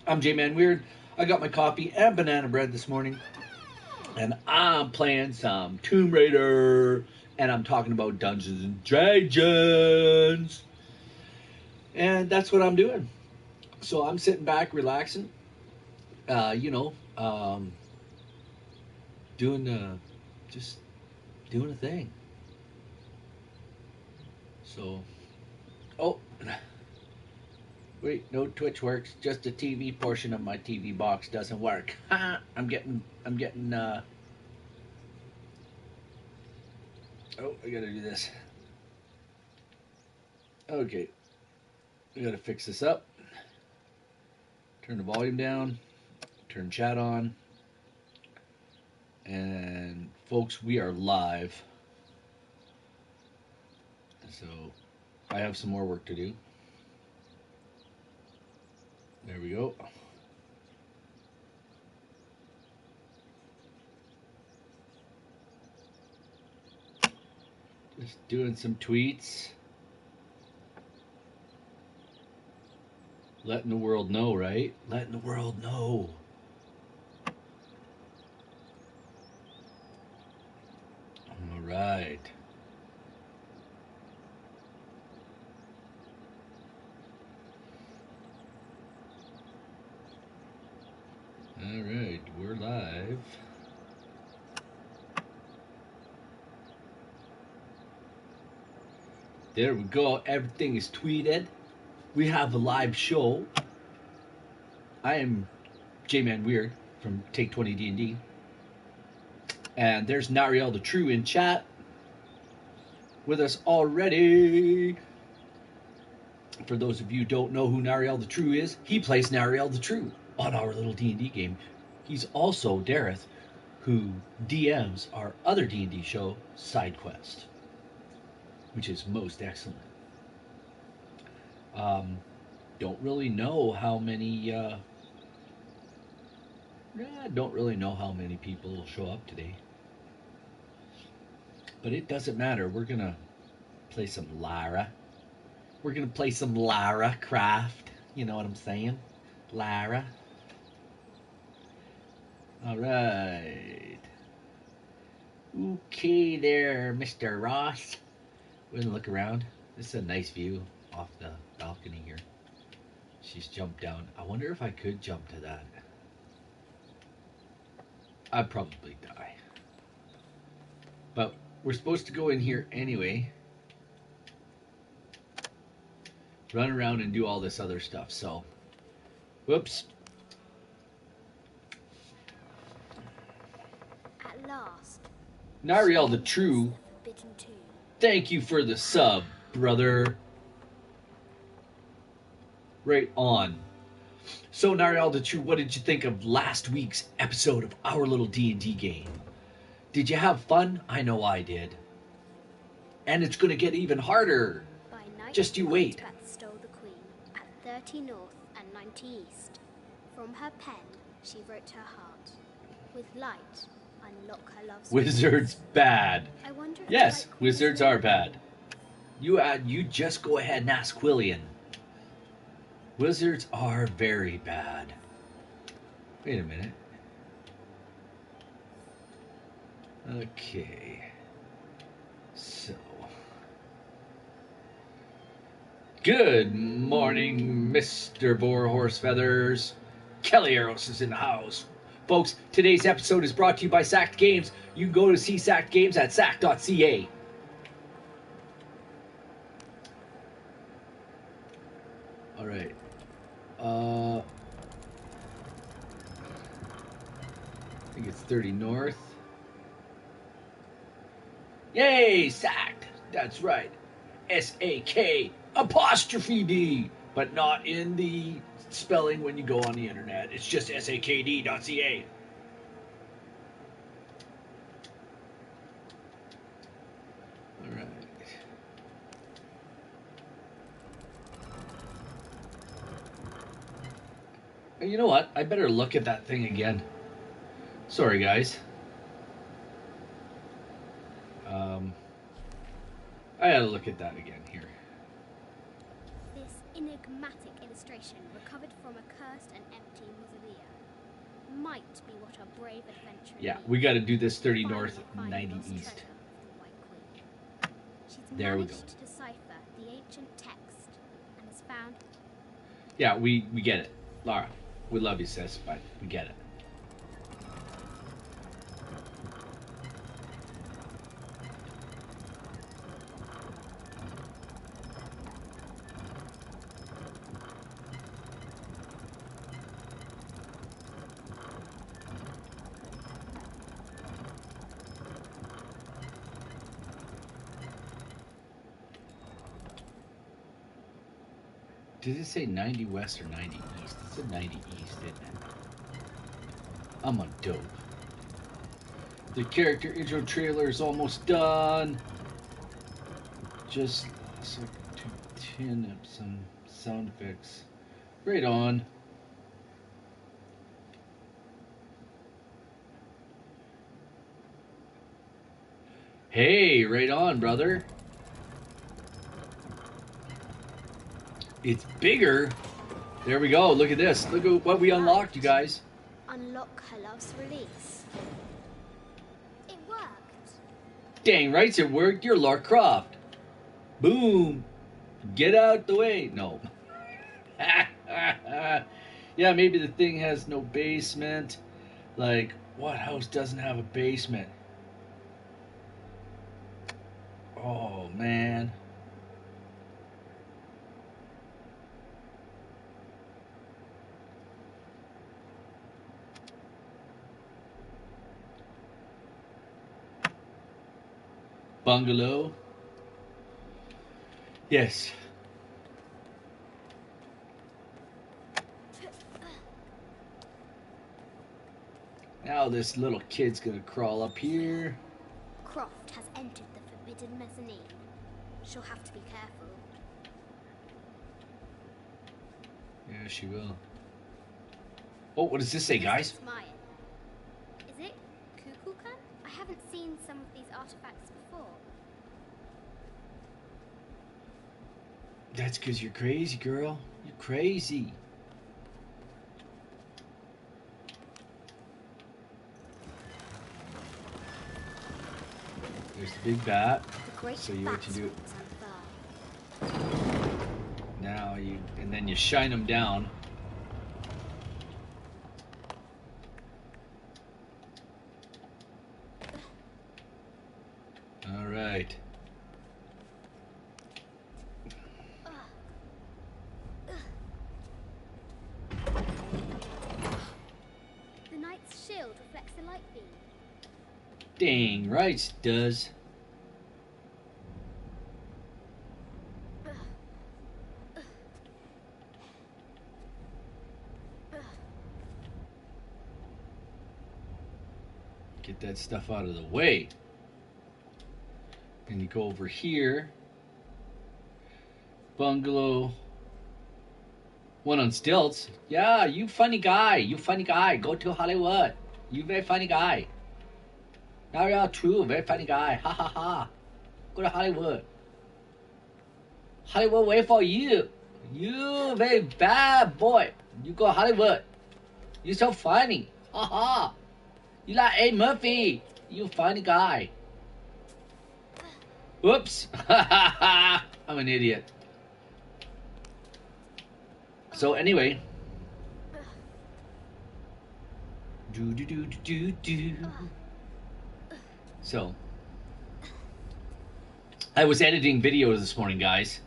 I'm J-Man Weird. I got my coffee and banana bread this morning, and I'm playing some Tomb Raider, and I'm talking about Dungeons and Dragons, and that's what I'm doing. So I'm sitting back, relaxing, uh, you know, um, doing just doing a thing. So, oh, wait, no Twitch works. Just the TV portion of my TV box doesn't work. I'm getting. Oh, I gotta do this. Okay, I gotta fix this up. Turn the volume down. Turn chat on. And folks, we are live. So I have some more work to do. There we go. Just doing some tweets. Letting the world know, right? Letting the world know. All right. All right, we're live. There we go. Everything is tweeted. We have a live show. I am J-Man Weird from Take20 D&D. And there's Nariel the True in chat with us already. For those of you who don't know who Nariel the True is, he plays Nariel the True on our little D&D game. He's also Dareth, who DMs our other D&D show, Side Quest, which is most excellent. Don't really know how many. Don't really know how many people will show up today, but it doesn't matter. We're gonna play some Lara. We're gonna play some Lara Croft. You know what I'm saying, Lara. All right. Okay, there, Mr. Ross. We're gonna look around. This is a nice view off the balcony here. She's jumped down. I wonder if I could jump to that. I'd probably die. But we're supposed to go in here anyway. Run around and do all this other stuff. So, whoops. At last. Nariel the True. Thank you for the sub, brother. Right on. So, Nariel the True, what did you think of last week's episode of our little D&D game? Did you have fun? I know I did. And it's going to get even harder. By night, just you wait. Elizabeth stole the Queen at 30 North and 90 East. From her pen, she wrote her heart. With light, unlock her love's Wizards bad. I wonder if yes, like wizards are bad. You just go ahead and ask Quillian. Wizards are very bad. Wait a minute. Okay. So. Good morning, Mr. Borehorse Feathers. Kelly Eros is in the house. Folks, today's episode is brought to you by Sacked Games. You can go to see Sacked Games at sack.ca. All right. I think it's 30 North. Yay, Sacked. That's right. S-A-K apostrophe D. But not in the spelling when you go on the internet. It's just sakd.ca. All right. And you know what? I better look at that thing again. Sorry, guys. I gotta look at that again here. This enigmatic illustration recovered from a cursed and empty might be what our brave adventurer Yeah, needs. we got to do this 30 Finally north, find 90 lost east. treasure of the White Queen. She's There we go. managed to decipher the ancient text and has found. Yeah, we get it. Laura, we love you, sis, but we get it. Did it say 90 west or 90 east? It said 90 east, didn't it? I'm a dope. The character intro trailer is almost done. Just lost like to tin up some sound effects. Right on. Hey, right on, brother. It's bigger. There we go. Look at this. Look at what we unlocked, you guys. Unlock her love's release. It worked. Dang right it worked. You're Lara Croft. Boom. Get out the way. No. Yeah, maybe the thing has no basement. Like, what house doesn't have a basement? Oh, man. Bungalow. Yes. Now this little kid's gonna crawl up here. Croft has entered the forbidden mezzanine. She'll have to be careful. Yeah, she will. Oh, what does this say, guys? It's mine. Is it Kukulkan? I haven't seen some of these artifacts before. That's because you're crazy, girl. You're crazy. There's the big bat. The great So you what you do unfurled. now, and then you shine them down. All right. The knight's shield reflects the light beam. Dang right it does. Get that stuff out of the way. And you go over here. Bungalow. One on stilts. Yeah, you funny guy. You funny guy. Go to Hollywood. You very funny guy. Now you're true. Very funny guy. Ha ha ha. Go to Hollywood. Hollywood wait for you. You very bad boy. You go Hollywood. You so funny. Ha ha. You like A. Murphy. You funny guy. Whoops. I'm an idiot. So anyway. So I was editing videos this morning, guys,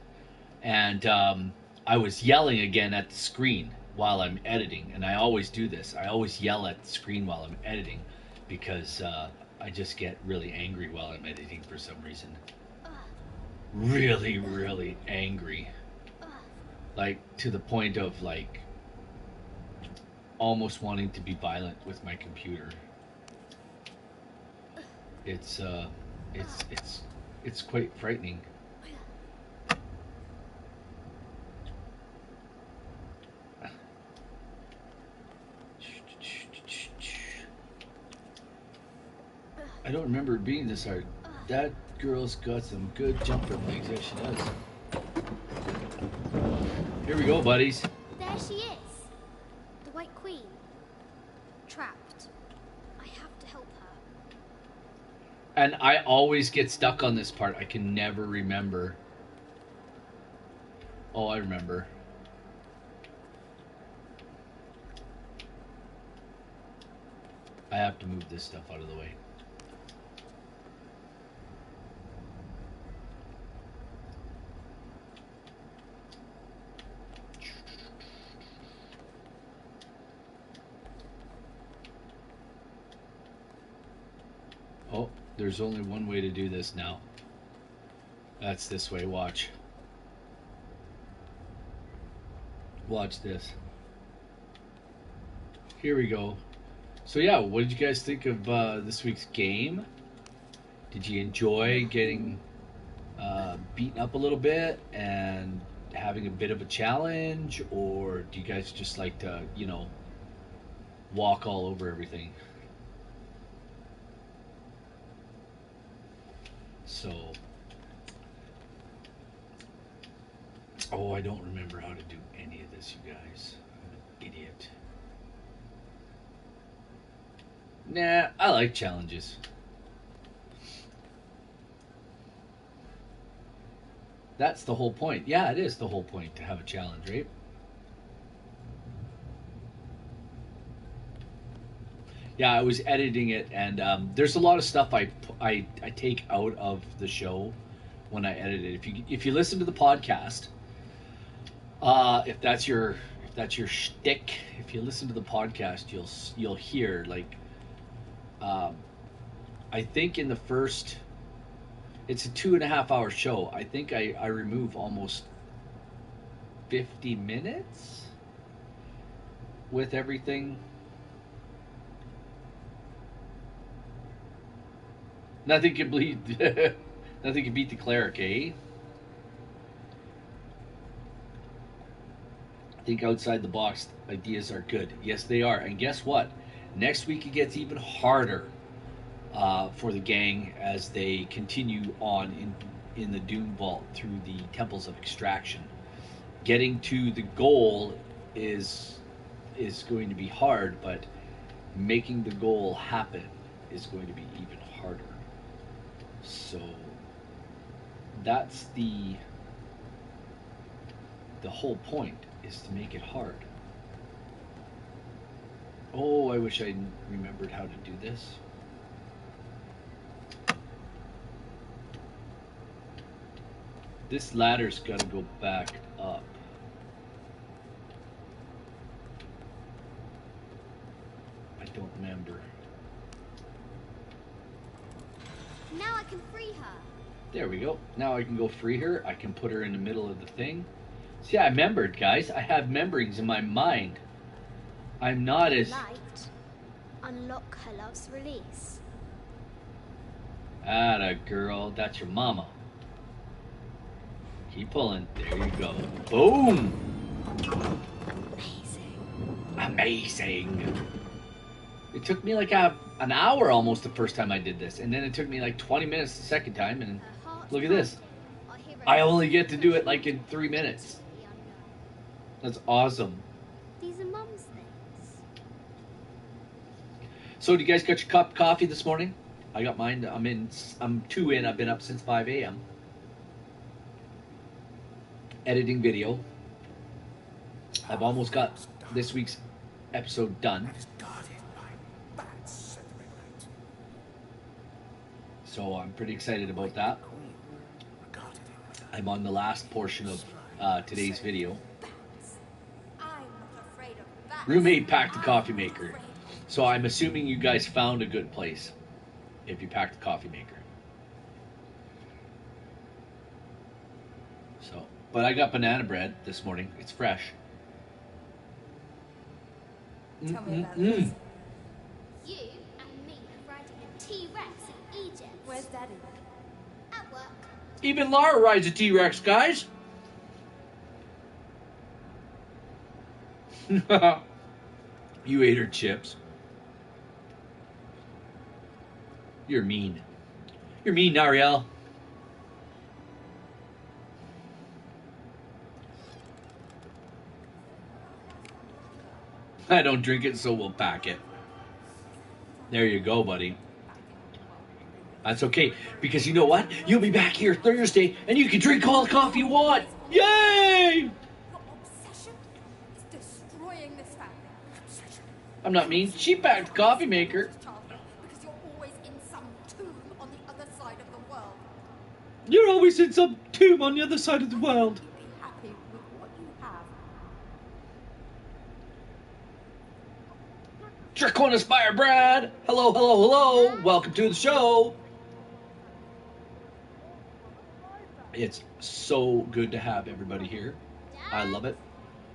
and I was yelling again at the screen while I'm editing, and I always do this. I always yell at the screen while I'm editing because I just get really angry while I'm editing for some reason. Really, really angry. Like, to the point of, like, almost wanting to be violent with my computer. It's quite frightening. I don't remember it being this hard. That girl's got some good jumping legs. Yeah, she does. Here we go, buddies. There she is. The White Queen. trapped. I have to help her. And I always get stuck on this part. I can never remember. Oh, I remember. I have to move this stuff out of the way. Oh, there's only one way to do this now. That's this way, watch. Watch this. Here we go. So yeah, what did you guys think of this week's game? Did you enjoy getting beaten up a little bit and having a bit of a challenge, or do you guys just like to, walk all over everything? So, oh, I don't remember how to do any of this, you guys. I'm an idiot. Nah, I like challenges. That's the whole point. Yeah, it is the whole point to have a challenge, right? Yeah, I was editing it, and there's a lot of stuff I take out of the show when I edit it. If you listen to the podcast, if that's your shtick, if you listen to the podcast, you'll hear like um, I think in the first, it's a 2.5 hour show. I think I remove almost 50 minutes with everything. Nothing can beat nothing can beat the cleric, eh? Think outside the box ideas are good. Yes, they are. And guess what? Next week it gets even harder for the gang as they continue on in the Doom Vault through the Temples of Extraction. Getting to the goal is going to be hard, but making the goal happen is going to be even harder. So that's the whole point, is to make it hard. Oh, I wish I remembered how to do this. This ladder's got to go back up. I don't remember. Now I can free her. There we go. Now I can go free her. I can put her in the middle of the thing. See, I remembered, guys. I have memorings in my mind. I'm not as... Light. Unlock her love's release. Atta girl. That's your mama. Keep pulling. There you go. Boom! Amazing. Amazing. It took me like an hour almost the first time I did this. And then it took me like 20 minutes the second time. And look at this. I only get to do it like in 3 minutes. That's awesome. These are Mum's things. So, do you guys got your cup of coffee this morning? I got mine. I'm 2 in. I've been up since 5 a.m. Editing video. I've almost got this week's episode done. So I'm pretty excited about that. I'm on the last portion of today's video. Roommate packed the coffee maker. So I'm assuming you guys found a good place if you packed the coffee maker. So, but I got banana bread this morning. It's fresh. Tell me about this. You and me are riding a T-Rex in Egypt. Where's Daddy? At work. Even Lara rides a T-Rex, guys. You ate her chips. You're mean. You're mean, Nariel. I don't drink it, so we'll pack it. There you go, buddy. That's okay, because you know what? You'll be back here Thursday, and you can drink all the coffee you want. Yay! Your obsession is destroying this family. Obsession. I'm not mean. She backed the coffee maker. Because you're always in some tomb on the other side of the world. You're always in some tomb on the other side of the world. Be happy with what you have. Draconis Fire Brad! Hello, hello, hello! Welcome to the show! It's so good to have everybody here. I love it.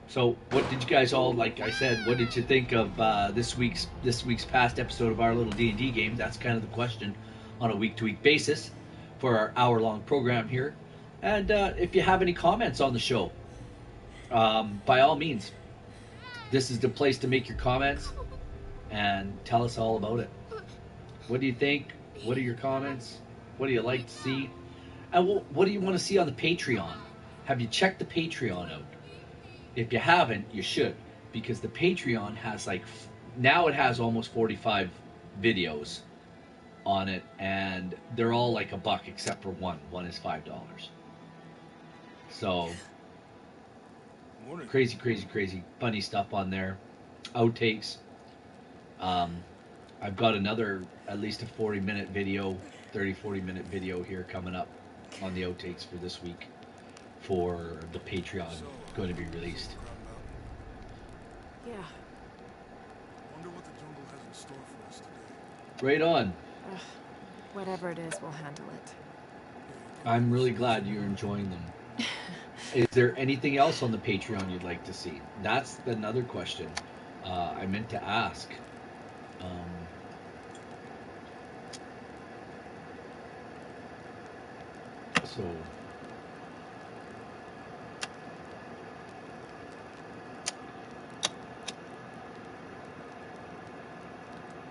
So, what did you guys all, like I said, what did you think of this week's past episode of our little D&D game? That's kind of the question on a week-to-week basis for our hour-long program here. And if you have any comments on the show, by all means, this is the place to make your comments and tell us all about it. What do you think? What are your comments? What do you like to see? And what do you want to see on the Patreon? Have you checked the Patreon out? If you haven't, you should, because the Patreon has now it has almost 45 videos on it, and they're all like $1 except for one. One is $5. So crazy, crazy, crazy funny stuff on there. Outtakes. I've got another at least a 40-minute video, 40-minute video here coming up on the outtakes for this week for the Patreon going to be released. Yeah. Wonder what the jungle has in store for us today. Right on. Whatever it is, we'll handle it. I'm really glad you're enjoying them. Is there anything else on the Patreon you'd like to see? That's another question I meant to ask. So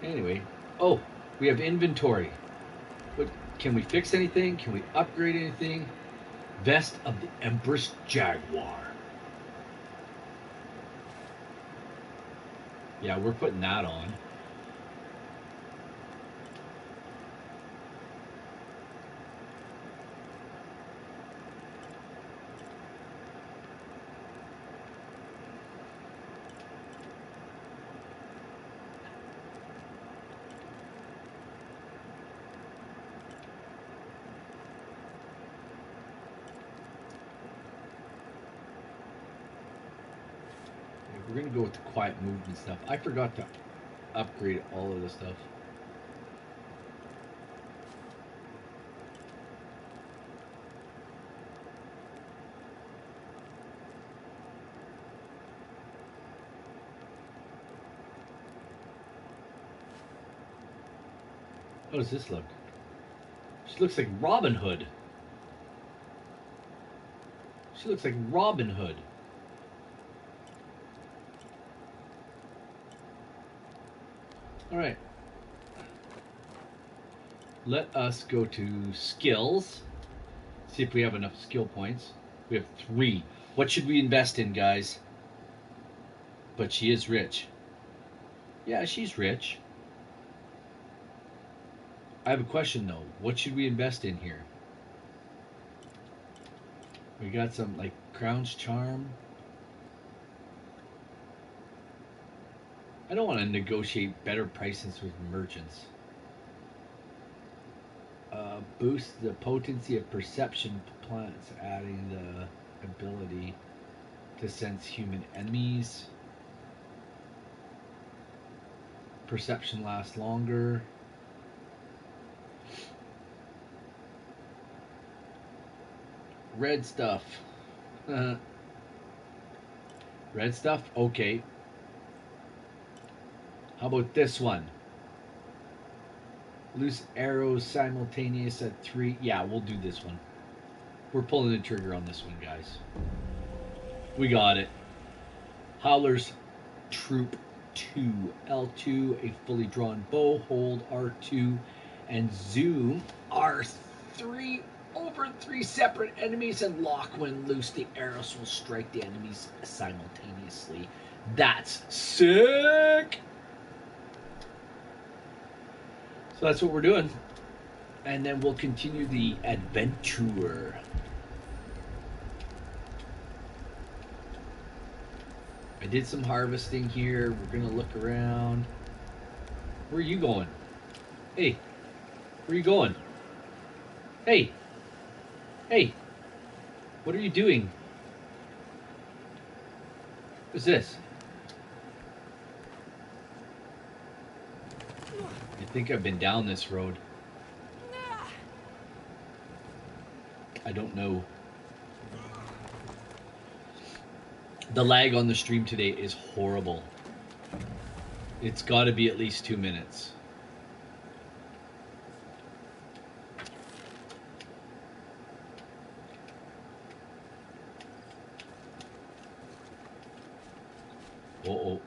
anyway, oh, we have inventory. But can we fix anything? Can we upgrade anything? Vest of the Empress Jaguar. Yeah, we're putting that on. We're going to go with the quiet movement stuff. I forgot to upgrade all of this stuff. How does this look? She looks like Robin Hood. She looks like Robin Hood. All right. Let us go to skills. See if we have enough skill points. We have 3. What should we invest in, guys? But she is rich. Yeah, she's rich. I have a question, though. What should we invest in here? We got some, like, Crown's Charm. I don't want to negotiate better prices with merchants. Boost the potency of perception plants, adding the ability to sense human enemies. Perception lasts longer. Red stuff. Red stuff? Okay. How about this one? Loose arrows simultaneous at 3. Yeah, we'll do this one. We're pulling the trigger on this one, guys. We got it. Howler's Troop 2. L2, a fully drawn bow. Hold R2 and zoom R3 over 3 separate enemies and lock when loose. The arrows will strike the enemies simultaneously. That's sick! So that's what we're doing. And then we'll continue the adventure. I did some harvesting here. We're going to look around. Where are you going? Hey, where are you going? Hey, hey, what are you doing? What's this? I think I've been down this road. I don't know. The lag on the stream today is horrible. It's got to be at least 2 minutes. Uh-oh.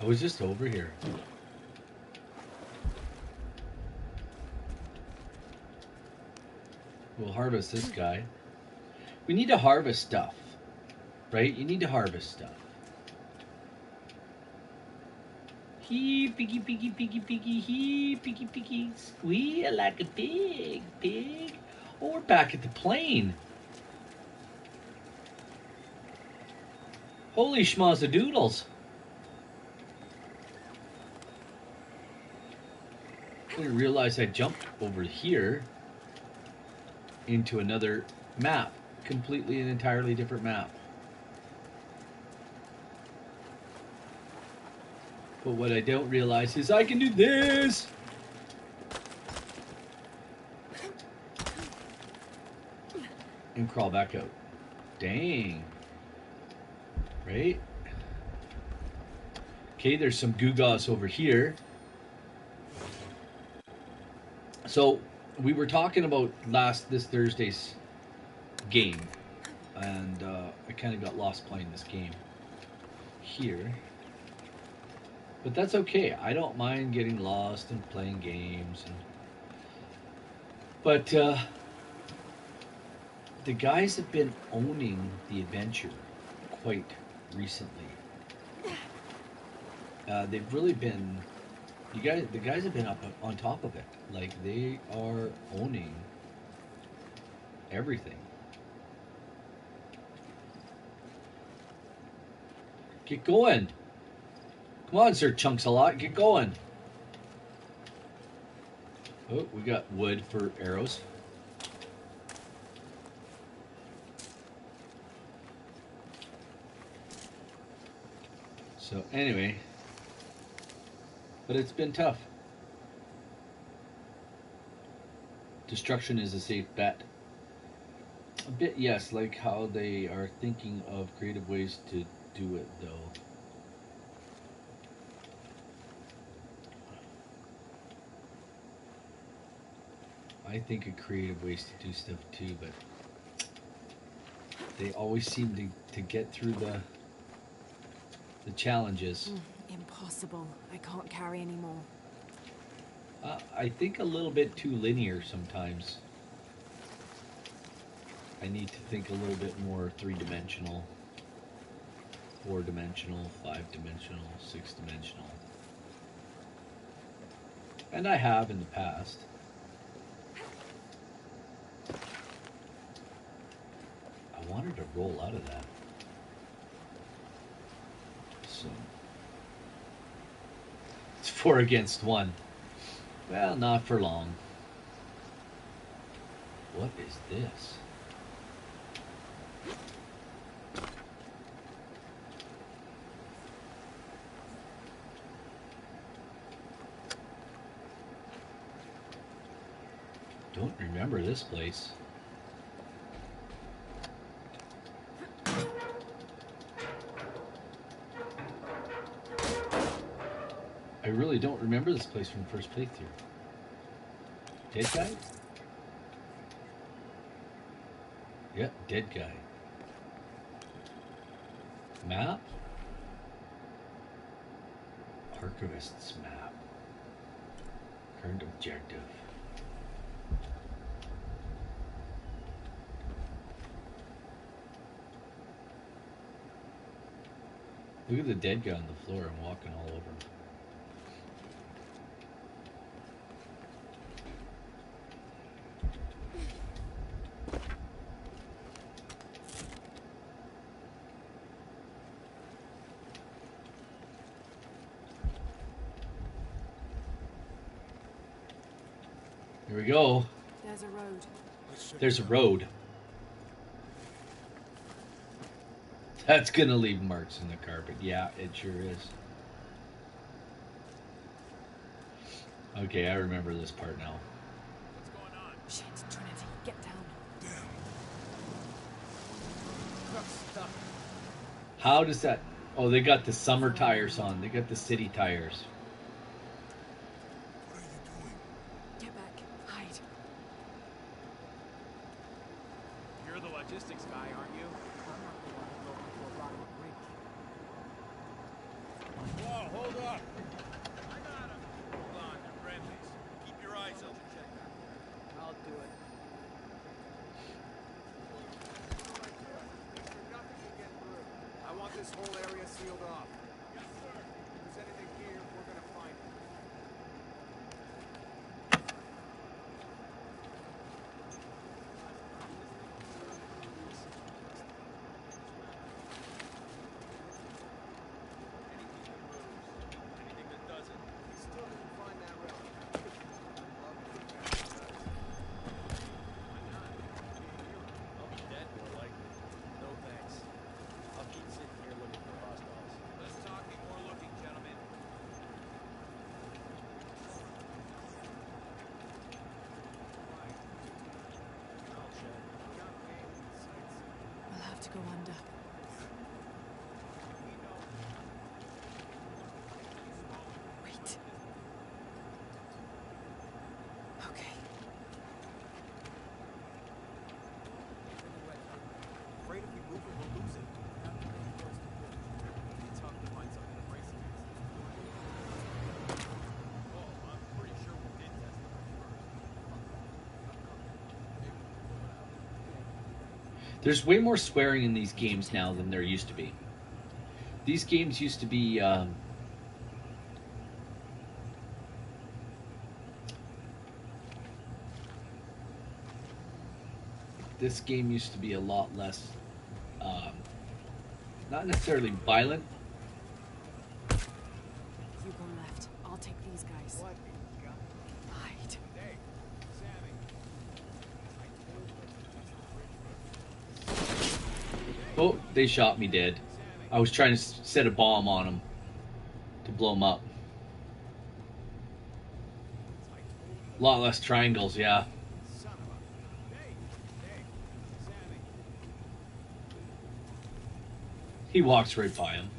I was just over here. We'll harvest this guy. We need to harvest stuff, right? You need to harvest stuff. He piggy piggy piggy piggy he piggy piggy squeal like a pig pig. Oh, we're back at the plane. Holy schmazzadoodles. I didn't realize I jumped over here into another map. Completely and entirely different map. But what I don't realize is I can do this. And crawl back out. Dang. Right? Okay, there's some Gugas over here. So we were talking about this Thursday's game, and I kind of got lost playing this game here. But that's okay. I don't mind getting lost and playing games. But the guys have been owning the adventure quite recently. They've really been. The guys have been up on top of it. Like, they are owning everything. Get going. Come on, Sir Chunks-a-Lot, get going. Oh, we got wood for arrows. So anyway, but it's been tough. Destruction is a safe bet. A bit, yes, like how they are thinking of creative ways to do it, though. I think of creative ways to do stuff too, but they always seem to get through the challenges. Impossible. I can't carry anymore. I think a little bit too linear sometimes. I need to think a little bit more 3-dimensional, 4-dimensional, 5-dimensional, 6-dimensional. And I have in the past. I wanted to roll out of that. So it's 4 against 1. Well, not for long. What is this? Don't remember this place. I really don't remember this place from first playthrough. Dead guy? Yep, dead guy. Map? Archivist's map. Current objective. Look at the dead guy on the floor. I'm walking all over him. Here we go. There's a road. There's a road. That's gonna leave marks in the carpet. Yeah, it sure is. Okay, I remember this part now. What's going on? Shit, Trinity, get down. Damn. How does that... Oh, they got the summer tires on. They got the city tires. What are you doing? Get back. Hide. You're the logistics guy, aren't you? Whoa, hold up. I got him. Hold on, they're friendlies. Keep your eyes open. I'll do it. I want this whole area sealed off. Yes, sir. If there's anything here, we're gonna find it. Anything that doesn't. We still didn't find that relic. Why not? I'll be dead more likely. No thanks. I'll keep sitting here looking for hostiles. Less talking, more looking, gentlemen. We'll have to go under. Wait. Okay. Afraid if we move it, we'll lose it. It's tough to find something to brace against. Oh, I'm pretty sure we did test it first. There's way more swearing in these games now than there used to be. These games used to be... this game used to be a lot less... not necessarily violent. You go left. I'll take these guys. What? Hide. Hey, Sammy. Oh, they shot me dead. I was trying to set a bomb on them to blow them up. A lot less triangles, yeah. Son of a... Hey, Sammy. He walks right by him.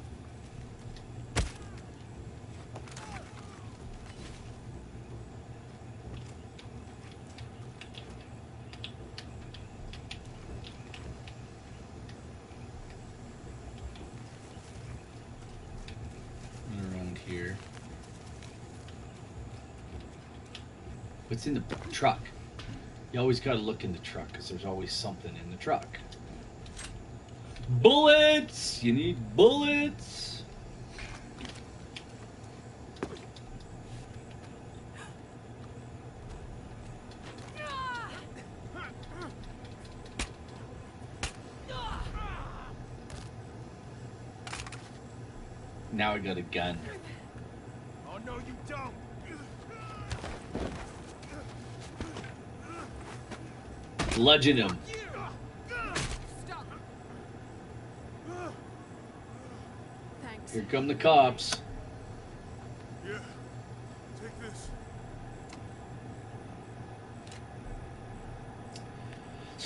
And around here. What's in the truck? You always got to look in the truck because there's always something in the truck. Bullets! You need bullets! Now I got a gun. Oh, no, you don't. Bludgeon him. Stop. Thanks. Here come the cops. Yeah. Take this.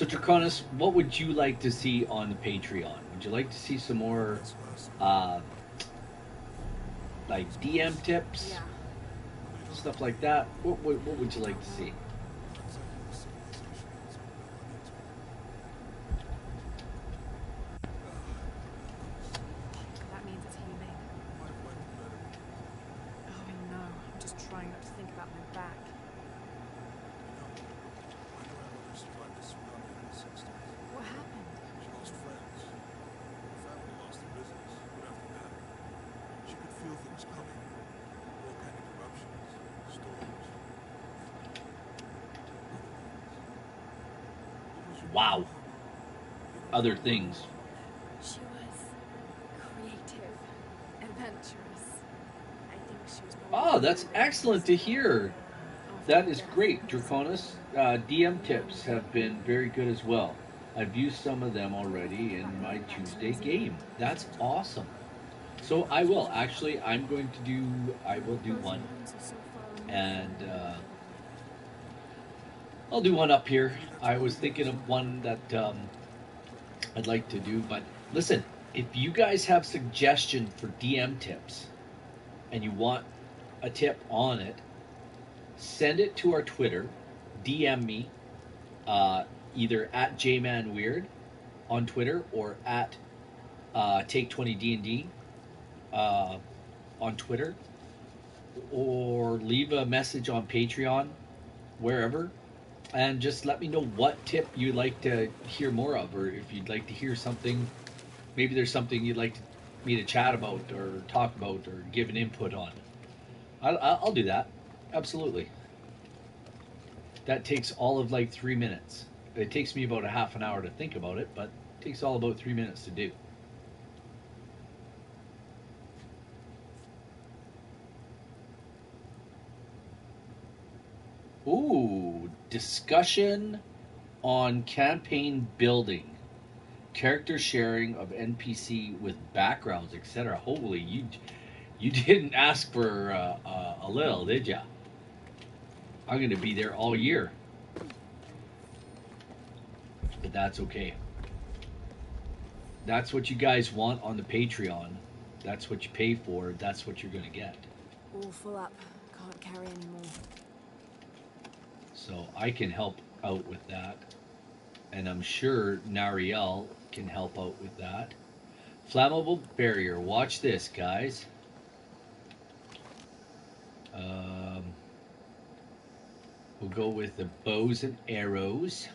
So, Draconis, what would you like to see on the Patreon? Would you like to see some more, uh, like DM tips, Yeah. stuff like that? What would you like to see? That means it's healing. Oh, I know. I'm just trying not to think about my back. What happened? She lost friends. Her family lost their business. But after that, she could feel things coming. Volcanic eruptions, storms. Wow. Other things. She was creative, adventurous. I think she was probably Oh, that's really excellent to hear. after That the is death great, of Lisa. Draconis. DM tips have been very good as well. I've used some of them already in my Tuesday game. That's awesome. So I will actually. I'm going to do. I will do one, and I'll do one up here. I was thinking of one that I'd like to do, but listen, if you guys have suggestion for DM tips and you want a tip on it, send it to our Twitter. DM me either at jmanweird on Twitter or at Take20 uh, on Twitter, or leave a message on Patreon, wherever, and just let me know what tip you'd like to hear more of, or if you'd like to hear something. Maybe there's something you'd like me to chat about, or talk about, or give an input on. I'll do that. Absolutely. That takes all of like 3 minutes. It takes me about a half an hour to think about it, but it takes all about 3 minutes to do. Ooh, discussion on campaign building, character sharing of NPC with backgrounds, etc. Holy, you didn't ask for a little, did ya? I'm gonna be there all year, but that's okay. That's what you guys want on the Patreon. That's what you pay for. That's what you're gonna get. All full up. Can't carry anymore. So I can help out with that, and I'm sure Nariel can help out with that. Flammable barrier. Watch this, guys. Um, we'll go with the bows and arrows.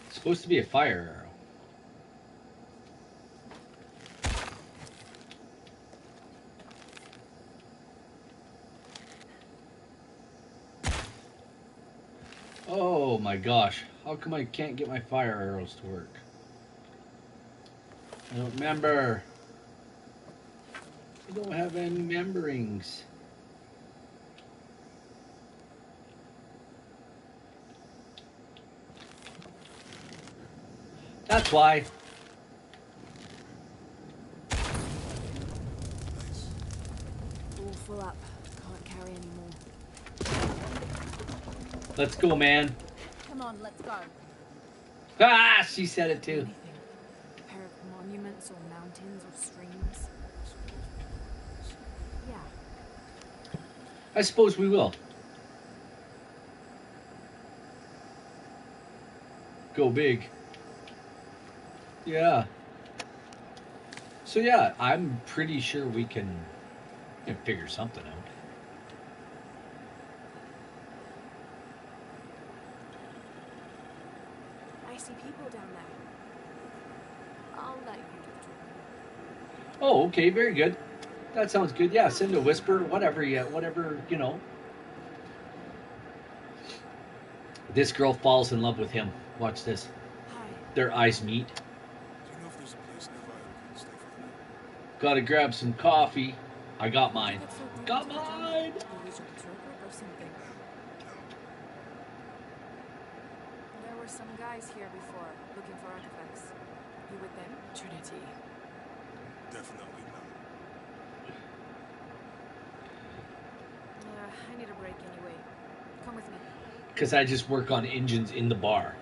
It's supposed to be a fire arrow. Oh my gosh. How come I can't get my fire arrows to work? I don't remember. I don't have any memberings. That's why. All full up. Can't carry anymore. Let's go, man. Come on, let's go. Ah, she said it too. Anything. A pair of monuments or mountains or streams. Yeah. I suppose we will. Go big. Yeah. So yeah, I'm pretty sure we can figure something out. I see people down there. I'll let you do it. Oh, okay, very good. That sounds good. Yeah, send a whisper, whatever. Yeah, whatever. This girl falls in love with him. Watch this. Hi. Their eyes meet. Do you know if there's a place nearby we can stay for the night? Gotta grab some coffee. I got mine. That's so rude Got to the jungle. mine. You use your turtle or something. There were some guys here before, looking for artifacts. You with them? Trinity. Definitely not. I need a break anyway. Come with me. Because I just work on engines in the bar.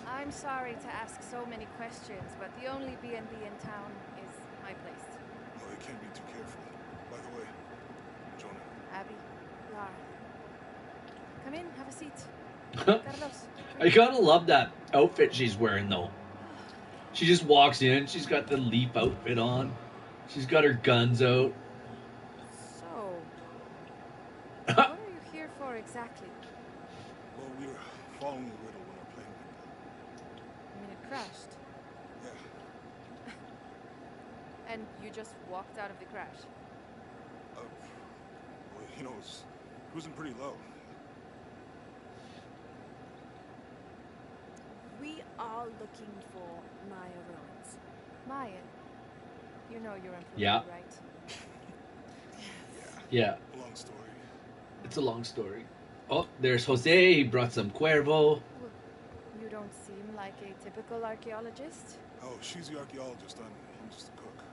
I'm sorry to ask so many questions, but the only B&B in town is my place. Oh, they can't be too careful. By the way, Jonah. Abby, Lara. Come in, have a seat. Carlos. I gotta love that outfit she's wearing though. She just walks in, she's got the leaf outfit on. She's got her guns out. So, what are you here for exactly? Well, we were following the riddle when our plane went down. I mean, it crashed. Yeah. And you just walked out of the crash. Well, you know, it's cruising pretty low. We are looking for Maya Ruins. Maya? You know you're in Peru, Yeah. right? Yeah, Long story. it's a long story. Oh, there's Jose. He brought some Cuervo. You don't seem like a typical archaeologist. Oh, she's the archaeologist. I'm just a cook.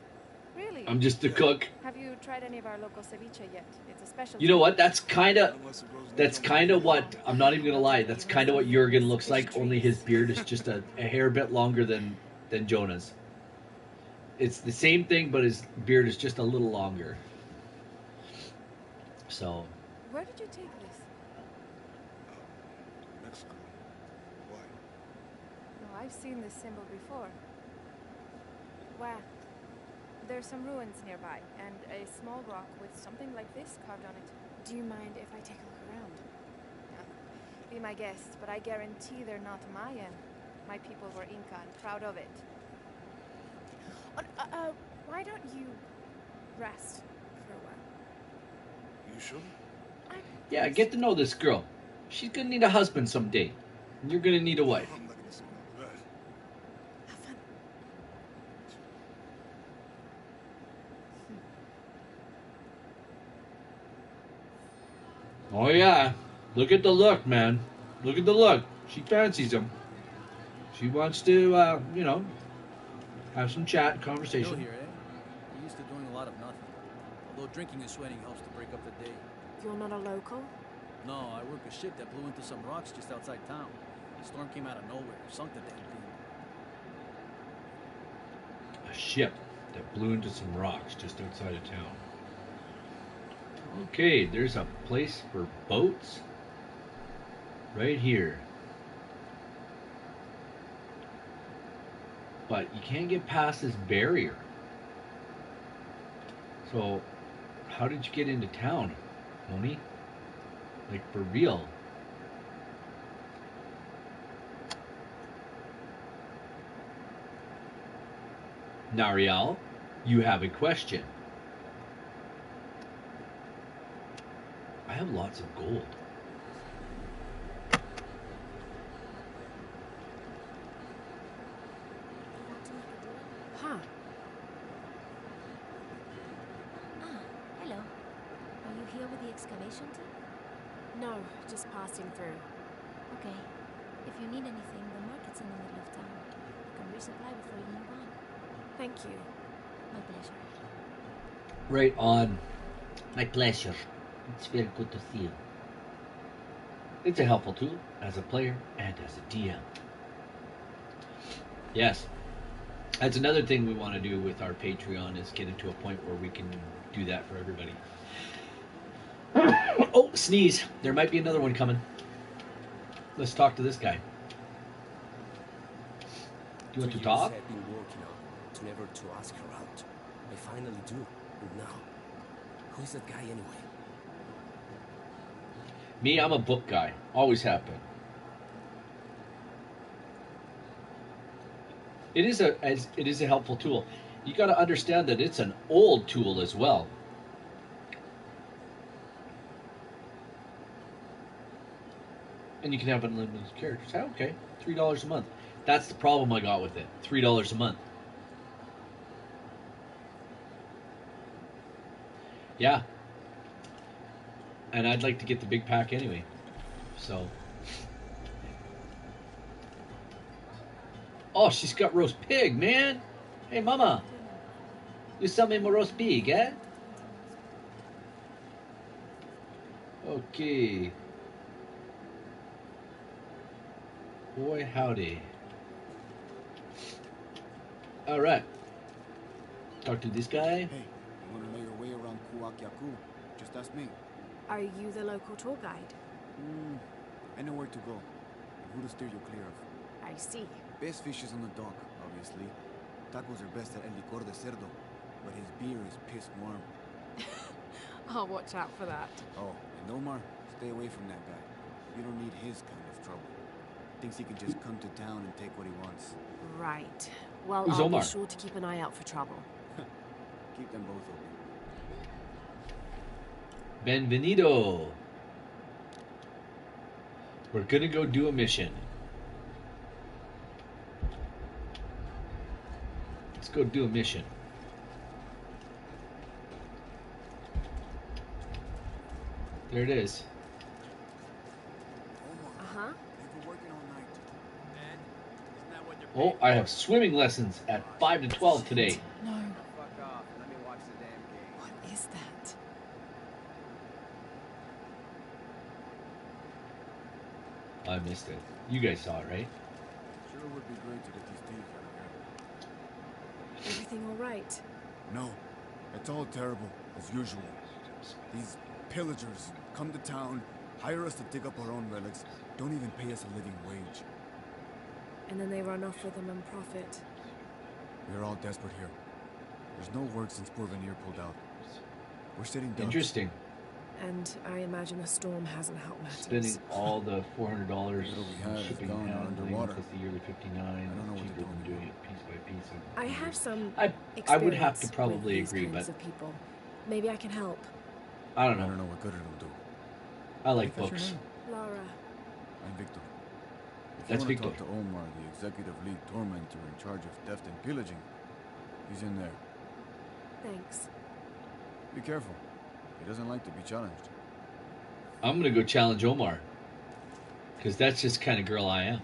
Really? I'm just a cook. Have you tried any of our local ceviche yet? It's a special. You know what? That's kind of Unless it grows in the that's jungle. kind of what I'm not even gonna lie. That's kind of what Jurgen looks like. Only his beard is just a hair bit longer than Jonah's. It's the same thing, but his beard is just a little longer. So Where did you take this? Mexico. Why? No, I've seen this symbol before. Where? There's some ruins nearby, and a small rock with something like this carved on it. Do you mind if I take a look around? Be my guest, but I guarantee they're not Mayan. My people were Inca and proud of it. Why don't you rest for a while? You sure? yeah, get to know this girl. She's gonna need a husband someday. And you're gonna need a wife. I'm not gonna say no to that. Have fun. Oh yeah, look at the look, man. Look at the look. She fancies him. She wants to, have some chat, Still conversation. here, eh? You're used to doing a lot of nothing. Although drinking and sweating helps to break up the day. You're not a local? No, I work a ship that blew into some rocks just outside town. The storm came out of nowhere, sunk the damn thing. A ship that blew into some rocks just outside of town. Okay, there's a place for boats right here. But you can't get past this barrier. So, how did you get into town, homie? Like, for real? Nariel, you have a question. I have lots of gold. Huh. Ah, hello. Are you here with the excavation team? No, just passing through. Okay. If you need anything, the market's in the middle of town. You can resupply before you move on. Thank you. My pleasure. Right on. My pleasure. It's very good to see you. It's a helpful tool as a player and as a DM. Yes. That's another thing we want to do with our Patreon is get into a point where we can do that for everybody. Oh, sneeze. There might be another one coming. Let's talk to this guy. Do you want to talk? I've been working on to never to ask her out. I finally do. And now, who is that guy anyway? Me, I'm a book guy. Always have been. It is a helpful tool. You got to understand that it's an old tool as well. And you can have unlimited characters. Oh, okay, $3 a month. That's the problem I got with it. $3 a month. Yeah. And I'd like to get the big pack anyway. So. Oh, she's got roast pig, man. Hey, mama, you sell me more roast pig, eh? Okay. Boy, howdy. All right. Talk to this guy. Hey, you want to know your way around Kuakyaku? Just ask me. Are you the local tour guide? I know where to go, and who to steer you clear of. I see. Best fish is on the dock, obviously. Tacos are best at El Licor de Cerdo, but his beer is piss warm. I'll watch out for that. Oh, and Omar, stay away from that guy. You don't need his kind of trouble. Thinks he can just come to town and take what he wants. Right. Well, Who's I'll Omar? be sure to keep an eye out for trouble. Keep them both open. Benvenido. We're gonna go do a mission. Let's go do a mission. There it is. Omar, they've been working all night. And isn't that what you're Oh, paid I for? have swimming lessons at 5 to 12 today. No. Fuck off. Let me watch the damn game. What is that? I missed it. You guys saw it, right? Sure would be great to get these thieves out of here. Everything all right? No, it's all terrible, as usual. These pillagers come to town, hire us to dig up our own relics, don't even pay us a living wage. And then they run off with them and profit. We're all desperate here. There's no work since Porvenir pulled out. We're sitting ducks. Interesting. And I imagine the storm hasn't helped matters. Spending all the $400 Little we had is shipping gone and handling underwater. plus the yearly 59. I don't know what to Cheaper do than doing anymore. it piece by piece. I have some I would have to experience probably with these agree, kinds but of people. Maybe I can help. I I don't know. don't know what good it'll do. I like What's your books. name? Laura, I'm Victor. If That's you want Victor. to talk to Omar, the executive lead tormentor in charge of theft and pillaging, he's in there. thanks. Be careful. He doesn't like to be challenged. I'm gonna go challenge Omar, because that's just the kind of girl I am.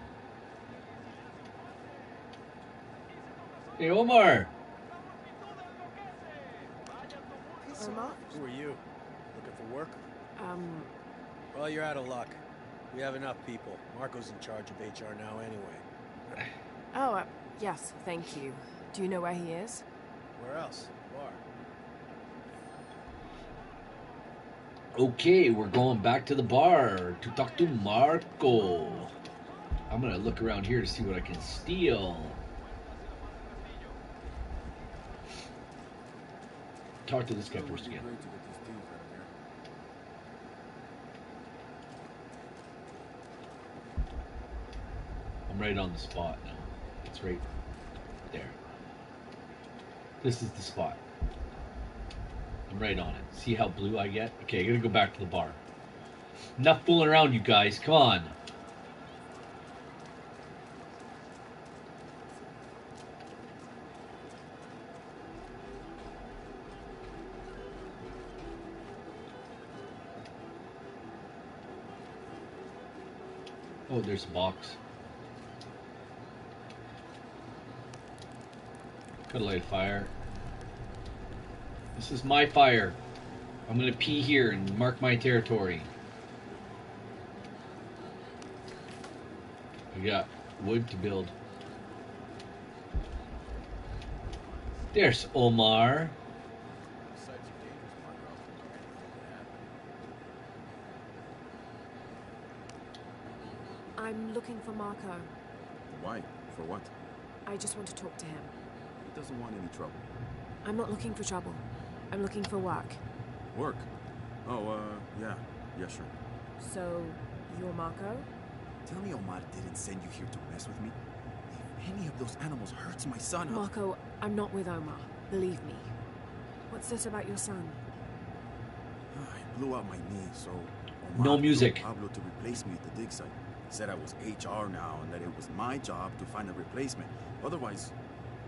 Hey, Omar. Omar? Who are you? Looking for work? Well, you're out of luck. We have enough people. Marco's in charge of HR now anyway. Oh, yes, thank you. Do you know where he is? Where else? Bar. Okay, we're going back to the bar to talk to Marco. I'm gonna look around here to see what I can steal. Talk to this guy Sure would first be again. great to get these thieves out of here. I'm right on the spot now. It's right there. This is the spot. I'm right on it. See how blue I get? Okay, I gotta go back to the bar. Enough fooling around, you guys. Come on. Oh, there's a box. Gotta light a fire. This is my fire. I'm gonna pee here and mark my territory. We got wood to build. There's Omar. Besides you dangerous, Marco. Anything can happen. I'm looking for Marco. Why? For what? I just want to talk to him. He doesn't want any trouble. I'm not looking for trouble. I'm looking for work. Work? Oh, yeah. Yeah, sure. So, you're Marco? Tell me Omar didn't send you here to mess with me. If any of those animals hurts my son, I'll... Marco, I'm not with Omar. Believe me. What's this about your son? I blew out my knee, so... Omar No music. told Pablo to replace me at the dig site. He said I was HR now and that it was my job to find a replacement. Otherwise...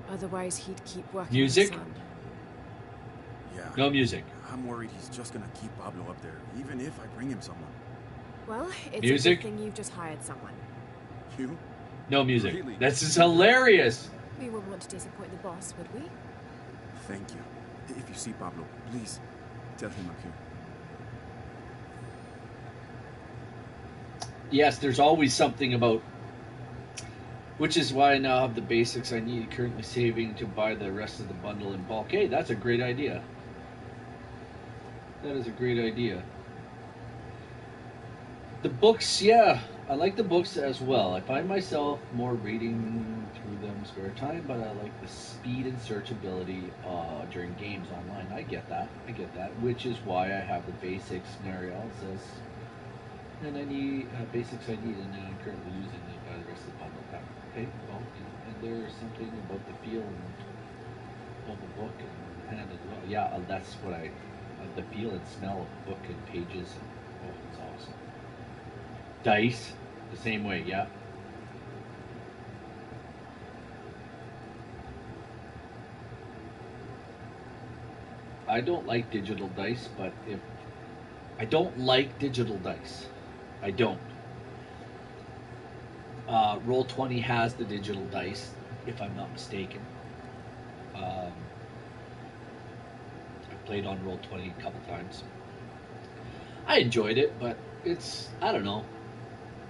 Otherwise, he'd keep working Music? his son. Yeah. No music. I'm worried he's just gonna keep Pablo up there, even if I bring him someone. Well, it's Music? a good thing you've just hired someone. You? No music. Really? This is hilarious. We wouldn't want to disappoint the boss, would we? Thank you. If you see Pablo, please tell him I'm here. Yes, there's always something about, which is why I now have the basics I need, currently saving to buy the rest of the bundle in bulk. Hey, that's a great idea. That is a great idea. The books, yeah, I like the books as well. I find myself more reading through them spare time, but I like the speed and searchability during games online. I get that. Which is why I have the basic scenarios as and any basics I need, and I'm currently using them by the rest of the bundle pack. Okay, well, and there's something about the feel of the book and hand as well. Yeah, that's what the feel and smell of the book and pages. And, oh, it's awesome. Dice, the same way, yeah. I don't like digital dice, but if I don't like digital dice, I don't. Roll20 has the digital dice, if I'm not mistaken. I've played on Roll20 a couple times. I enjoyed it, but I don't know.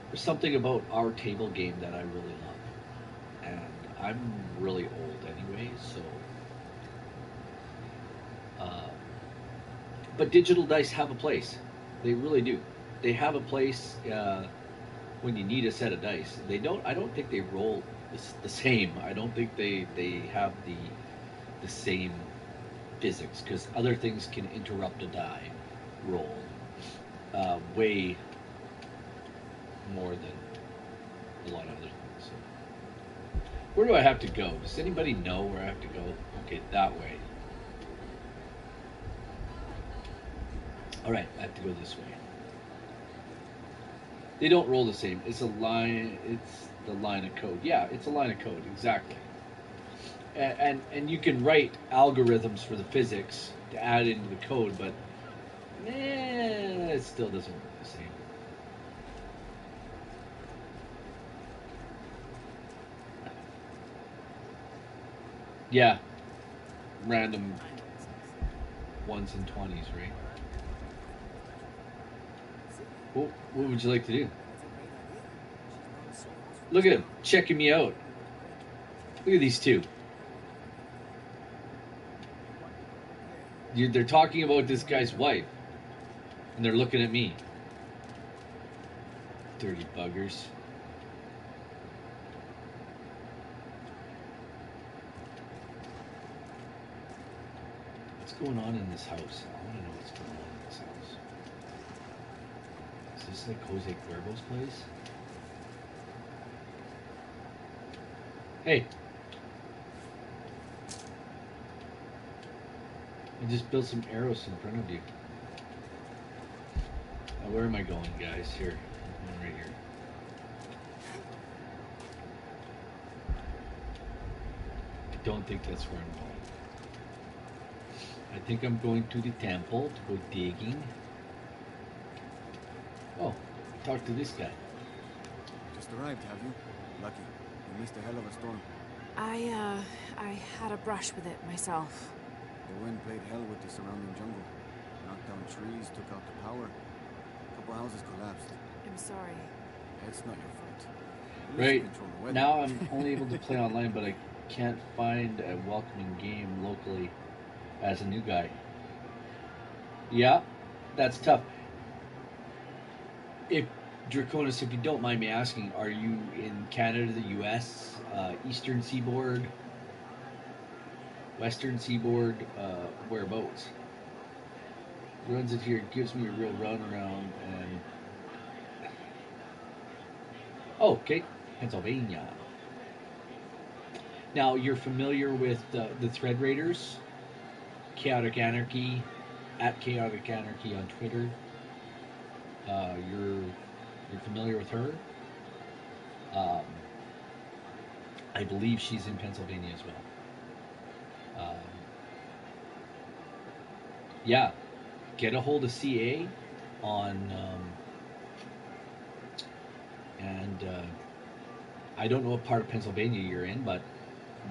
There's something about our table game that I really love. And I'm really old anyway, so. But digital dice have a place. They really do. They have a place when you need a set of dice. They don't. I don't think they roll the same. I don't think they have the same physics because other things can interrupt a die roll way more than a lot of other things. So. Where do I have to go? Does anybody know where I have to go? Okay, that way. All right, I have to go this way. They don't roll the same. It's a line. It's the line of code. Yeah, it's a line of code exactly. And you can write algorithms for the physics to add into the code, but it still doesn't work the same. Yeah, random ones and 20s, right? What would you like to do? Look at him, checking me out. Look at these two. They're talking about this guy's wife. And they're looking at me. Dirty buggers. What's going on in this house? I want to know what's going on in this house. Is this like Jose Cuervo's place? Hey. I just built some arrows in front of you. Now, where am I going, guys? Here. I'm going right here. I don't think that's where I'm going. I think I'm going to the temple to go digging. Oh, talk to this guy. Just arrived, have you? Lucky. You missed a hell of a storm. I had a brush with it myself. The wind played hell with the surrounding jungle. Knocked down trees, took out the power. A couple houses collapsed. I'm sorry. It's not your fault. Right. Now I'm only able to play online, but I can't find a welcoming game locally as a new guy. Yeah, that's tough. If Draconis, if you don't mind me asking, are you in Canada, the U.S., Eastern Seaboard, Western Seaboard, whereabouts? Runs it here, gives me a real run around, and oh, okay, Pennsylvania. Now you're familiar with the Thread Raiders, Chaotic Anarchy, at Chaotic Anarchy on Twitter. You're familiar with her. I believe she's in Pennsylvania as well. Yeah, get a hold of CA on and I don't know what part of Pennsylvania you're in, but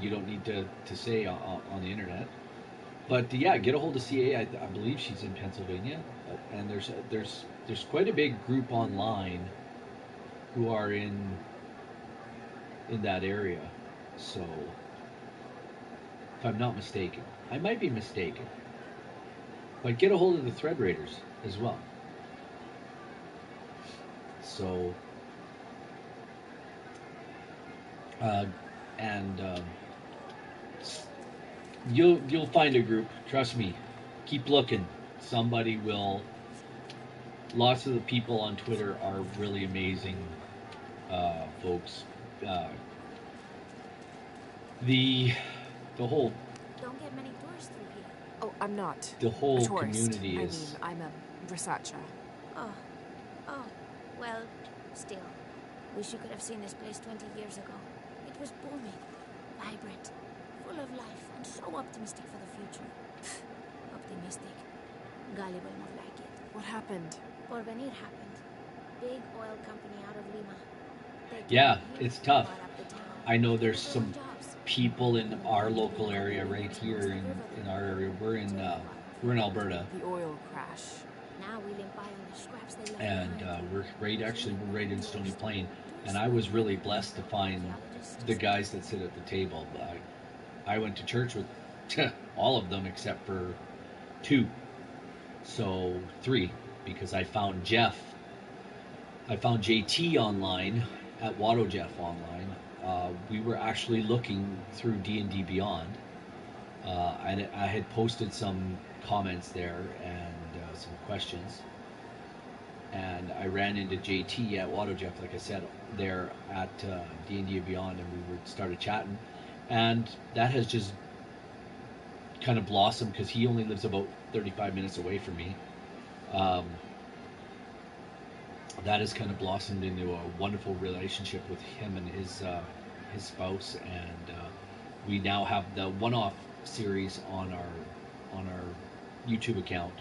you don't need to say on the internet. But yeah, get a hold of CA. I believe she's in Pennsylvania, and there's quite a big group online who are in that area. So if I'm not mistaken, I might be mistaken, but get a hold of the Thread Raiders as well. So uh, and you'll find a group. Trust me. Keep looking. Somebody will. Lots of the people on Twitter are really amazing folks. Uh, the the whole Don't get many tourists through here. Oh, I'm not the a whole tourist. community I mean, is. I'm a researcher. Oh. Oh. Well, still. Wish you could have seen this place 20 years ago. It was booming, vibrant, full of life, and so optimistic for the future. Optimistic. Gullible more like it. What happened? Porvenir happened. Big oil company out of Lima. Yeah, it's tough. I know there's some people in our local area right here in our area. We're in Alberta. The oil crash. Now we limp by on the scraps they left And behind. we're right in Stony Plain, and I was really blessed to find the guys that sit at the table. I went to church with all of them except for two, so three, because I found JT online at Watto Jeff online. We were actually looking through D&D Beyond. I had posted some comments there and some questions, and I ran into JT at Watto Jeff, like I said, there at D&D Beyond, and we started chatting, and that has just kind of blossomed because he only lives about 35 minutes away from me. That has kind of blossomed into a wonderful relationship with him and his spouse, and we now have the one-off series on our YouTube account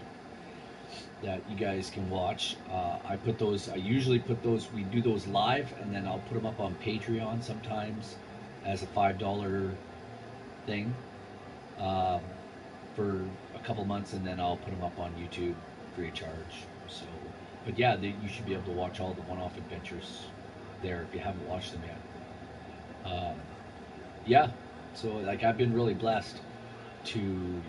that you guys can watch. I put those. I usually put those. We do those live, and then I'll put them up on Patreon sometimes as a $5 thing for a couple months, and then I'll put them up on YouTube free of charge. So, but yeah, you should be able to watch all the one-off adventures there if you haven't watched them yet. Yeah, so like I've been really blessed to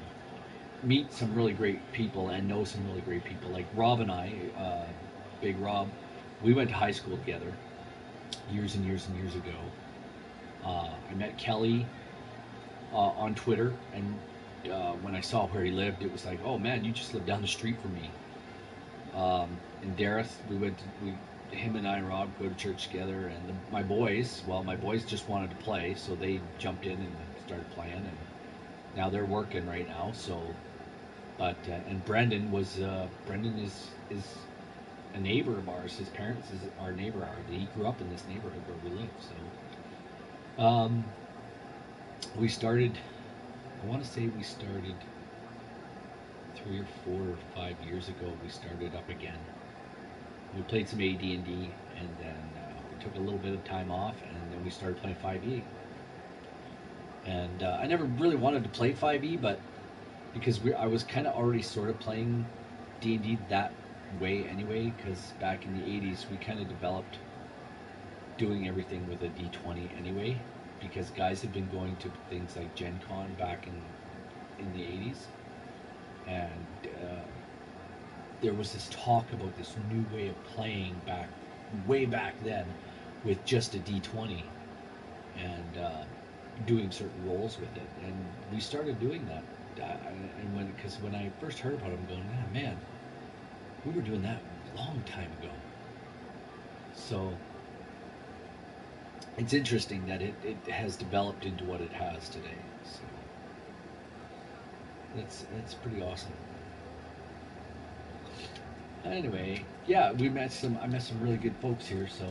meet some really great people and know some really great people. Like Rob and I, Big Rob, we went to high school together years and years and years ago. I met Kelly on Twitter, and when I saw where he lived, it was like, oh man, you just live down the street from me. In Dareth, him and I and Rob go to church together, and my boys just wanted to play, so they jumped in and started playing, and now they're working right now. So, but and Brendan is a neighbor of ours. His parents is our neighbor. He grew up in this neighborhood where we live. So, we started. I want to say we started 3 or 4 or 5 years ago. We started up again. We played some AD&D, and then we took a little bit of time off, and then we started playing 5e. And I never really wanted to play 5e, but because I was kind of already sort of playing D&D that way anyway, because back in the 80s we kind of developed doing everything with a D20 anyway, because guys had been going to things like Gen Con back in the 80s, and there was this talk about this new way of playing way back then with just a D20 and doing certain roles with it, and we started doing that. And when I first heard about it, I'm going, man, we were doing that a long time ago. So it's interesting that it has developed into what it has today. So that's pretty awesome. Anyway, yeah, I met some really good folks here. So,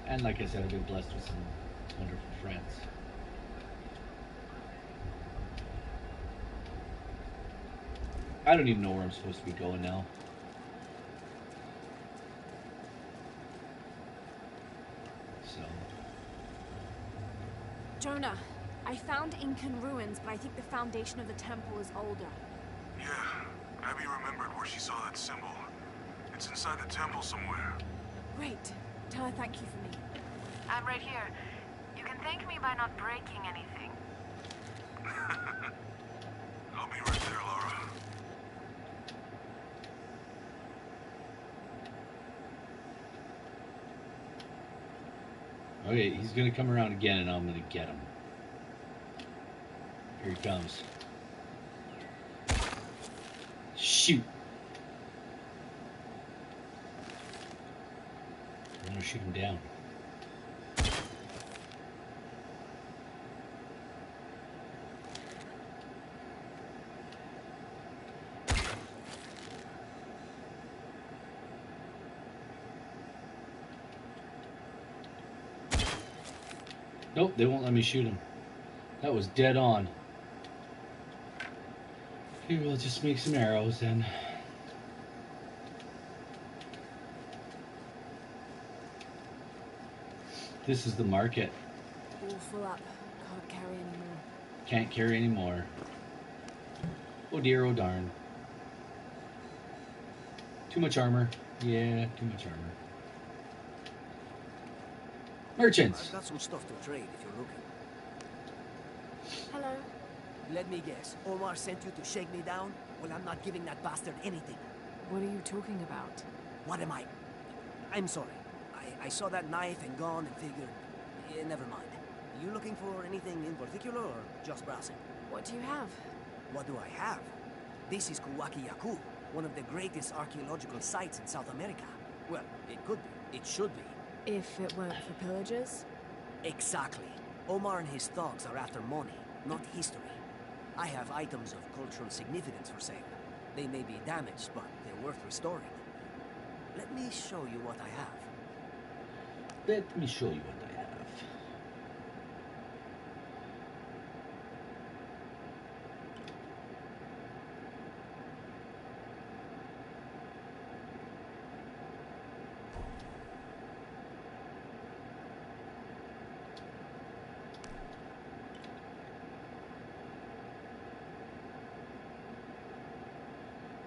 and like I said, I've been blessed with some wonderful friends. I don't even know where I'm supposed to be going now. So, Jonah, I found Incan ruins, but I think the foundation of the temple is older. Yeah, Abby remembered where she saw that symbol. It's inside the temple somewhere. Great. Tell her thank you for me. I'm right here. You can thank me by not breaking anything. I'll be right there, Laura. Okay, he's gonna come around again and I'm gonna get him. Here he comes. Shoot! I'm gonna shoot him down. Nope, they won't let me shoot him. That was dead on. Okay, we'll just make some arrows then. This is the market. All full up. Can't carry anymore. Can't carry anymore. Oh dear, oh darn. Too much armor. Yeah, too much armor. Merchants. I've got some stuff to trade if you're looking. Hello. Let me guess. Omar sent you to shake me down? Well, I'm not giving that bastard anything. What are you talking about? What am I? I'm sorry. I saw that knife and gun and figured... never mind. You looking for anything in particular or just browsing? What do you have? What do I have? This is Kuwaki Yaku, one of the greatest archaeological sites in South America. Well, it could be. It should be. If it weren't for pillagers? Exactly. Omar and his thugs are after money, not history. I have items of cultural significance for sale. They may be damaged, but they're worth restoring. Let me show you what I have. Let me show you what I have.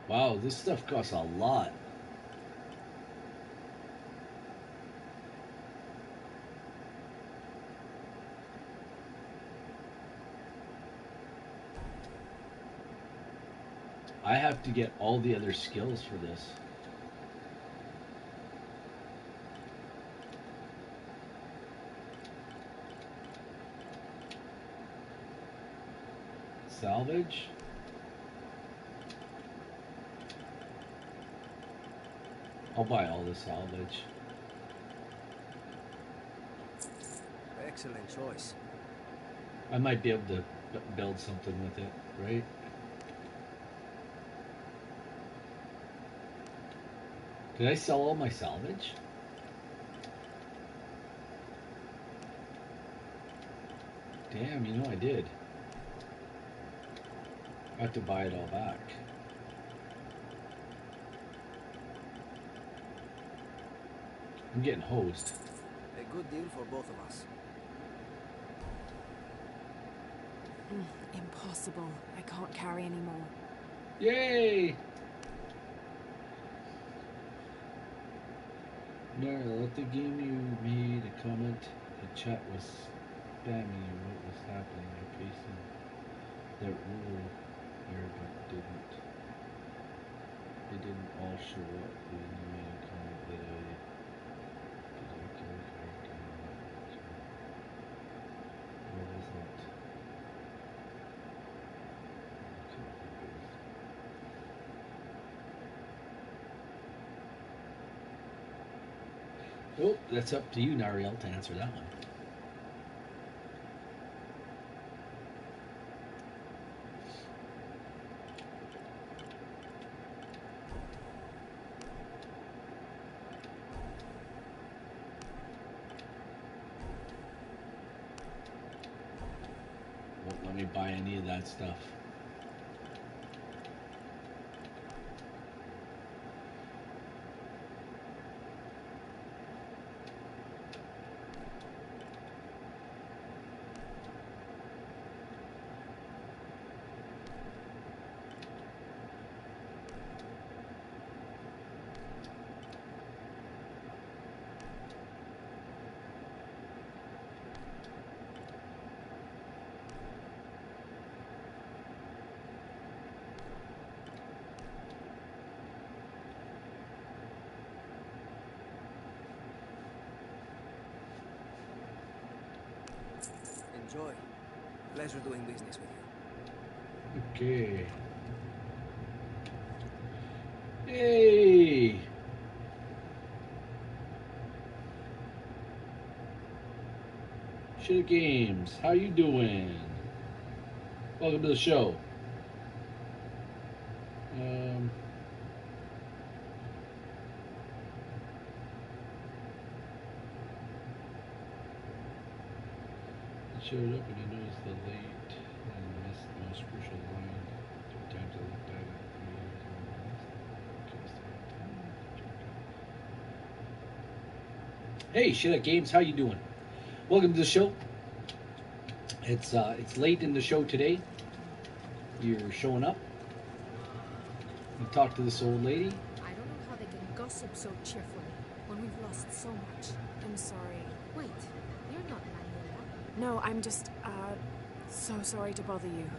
Wow, this stuff costs a lot. I have to get all the other skills for this. Salvage? I'll buy all the salvage. Excellent choice. I might be able to build something with it, right? Did I sell all my salvage? Damn, you know I did. I have to buy it all back. I'm getting hosed. A good deal for both of us. Impossible. I can't carry anymore. Yay! Nara, let the game you made a comment. The chat was spamming you. What was happening? I pasted that rule there, but didn't. They didn't all show up when you made a comment that I did. What was that? Oh, that's up to you, Nariel, to answer that one. Won't let me buy any of that stuff. Enjoy. Pleasure doing business with you. Okay. Hey. Shit Games, how you doing? Welcome to the show. It showed up and I noticed the late and missed the most crucial line. 3 times I looked at it. Hey, Shit Games, how you doing? Welcome to the show. It's late in the show today. You're showing up. You talked to this old lady. I don't know how they can gossip so cheerfully when we've lost so much. I'm sorry. Wait, you're not Manuela. No, I'm just, so sorry to bother you.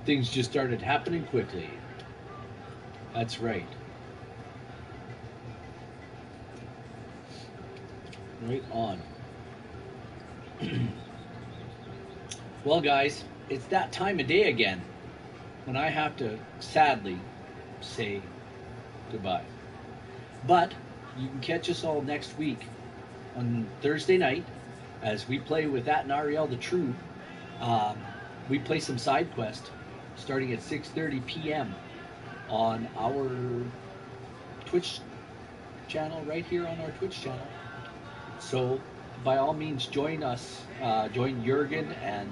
Things just started happening quickly. That's right. Right on. Well, guys, it's that time of day again when I have to sadly say goodbye. But you can catch us all next week on Thursday night as we play with that and Ariel the True. We play some side quest starting at 6:30 p.m. on our Twitch channel, right here on our Twitch channel. So by all means join us, join Jurgen and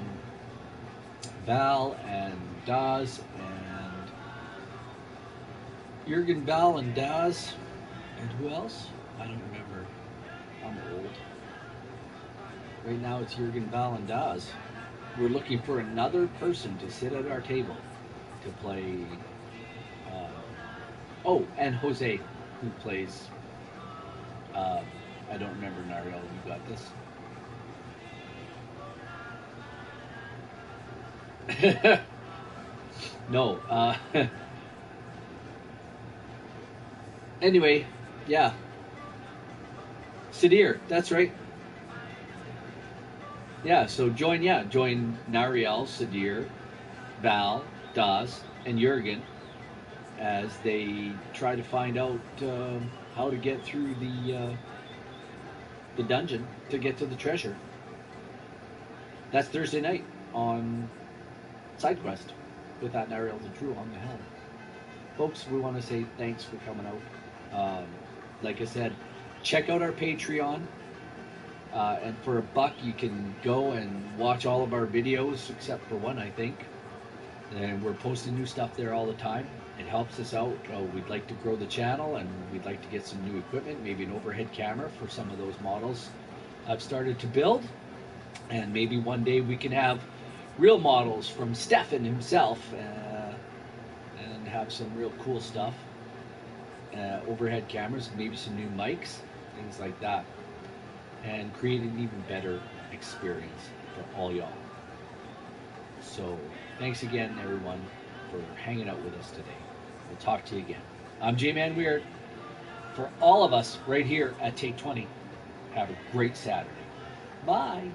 Val and Daz and Jurgen, Val and Daz and who else? I don't remember. I'm old. Right now it's Jurgen, Val and Daz. We're looking for another person to sit at our table to play. Oh, and Jose, who plays. I don't remember, Nariel. You got this? No. Anyway, yeah. Sadir, that's right. Yeah, so join Nariel, Sadir, Val, Daz, and Jurgen as they try to find out how to get through the dungeon to get to the treasure. That's Thursday night on SideQuest with that Nariel the True on the helm. Folks, we want to say thanks for coming out. Like I said, check out our Patreon. And for $1, you can go and watch all of our videos, except for one, I think. And we're posting new stuff there all the time. It helps us out. We'd like to grow the channel, and we'd like to get some new equipment, maybe an overhead camera for some of those models I've started to build. And maybe one day we can have real models from Stefan himself and have some real cool stuff. Overhead cameras, maybe some new mics, things like that. And create an even better experience for all y'all. So thanks again, everyone, for hanging out with us today. We'll talk to you again. I'm J-Man Weird. For all of us right here at Take20, have a great Saturday. Bye.